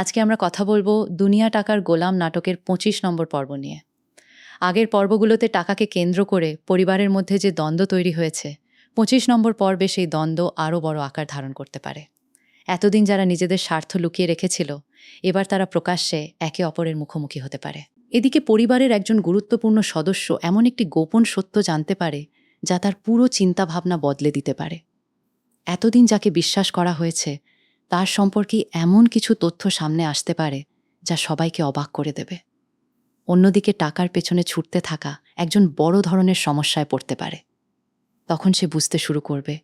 আজকে আমরা কথা বলবো দুনিয়া টাকার গোলাম নাটকের ২৫ নম্বর পর্ব নিয়ে। আগের পর্বগুলোতে টাকাকে কেন্দ্র করে পরিবারের মধ্যে যে দ্বন্দ্ব তৈরি হয়েছে, ২৫ নম্বর পর্বে সেই দ্বন্দ্ব আরও বড় আকার ধারণ করতে পারে। এতদিন যারা নিজেদের স্বার্থ লুকিয়ে রেখেছিল, এবার তারা প্রকাশ্যে একে অপরের মুখোমুখি হতে পারে। এদিকে পরিবারের একজন গুরুত্বপূর্ণ সদস্য এমন একটি গোপন সত্য জানতে পারে যা তার পুরো চিন্তাভাবনা বদলে দিতে পারে। এতদিন যাকে বিশ্বাস করা হয়েছে তার সম্পর্কে এমন কিছু তথ্য সামনে আসতে পারে যা সবাইকে অবাক করে দেবে। অন্যদিকে টাকার পেছনে ছুটতে থাকা একজন বড় ধরনের সমস্যায় পড়তে পারে। তখন সে বুঝতে শুরু করবে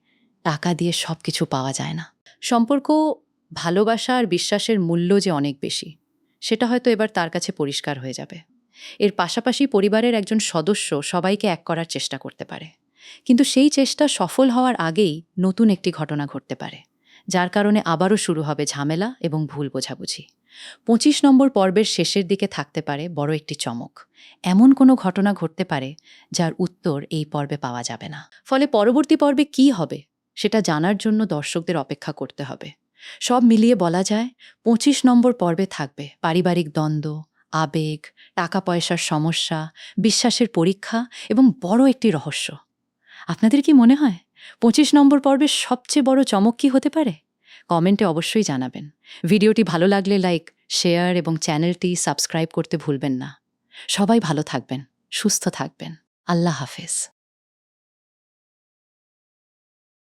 টাকা দিয়ে সব কিছু পাওয়া যায় না। সম্পর্ক, ভালোবাসা আর বিশ্বাসের মূল্য যে অনেক বেশি, সেটা হয়তো এবার তার কাছে পরিষ্কার হয়ে যাবে। এর পাশাপাশি পরিবারের একজন সদস্য সবাইকে এক করার চেষ্টা করতে পারে, কিন্তু সেই চেষ্টা সফল হওয়ার আগেই নতুন একটি ঘটনা ঘটতে পারে, যার কারণে আবারও শুরু হবে ঝামেলা এবং ভুল বোঝাবুঝি। ২৫ নম্বর পর্বের শেষের দিকে থাকতে পারে বড় একটি চমক। এমন কোনো ঘটনা ঘটতে পারে যার উত্তর এই পর্বে পাওয়া যাবে না। ফলে পরবর্তী পর্বে কী হবে সেটা জানার জন্য দর্শকদের অপেক্ষা করতে হবে। সব মিলিয়ে বলা যায় ২৫ নম্বর পর্বে থাকবে পারিবারিক দ্বন্দ্ব, আবেগ, টাকা পয়সার সমস্যা, বিশ্বাসের পরীক্ষা এবং বড় একটি রহস্য। আপনাদের কি মনে হয় ২৫ নম্বর পর্বের সবচেয়ে বড় চমক কী হতে পারে? কমেন্টে অবশ্যই জানাবেন। ভিডিওটি ভালো লাগলে লাইক, শেয়ার এবং চ্যানেলটি সাবস্ক্রাইব করতে ভুলবেন না। সবাই ভালো থাকবেন, সুস্থ থাকবেন। আল্লাহ হাফেজ।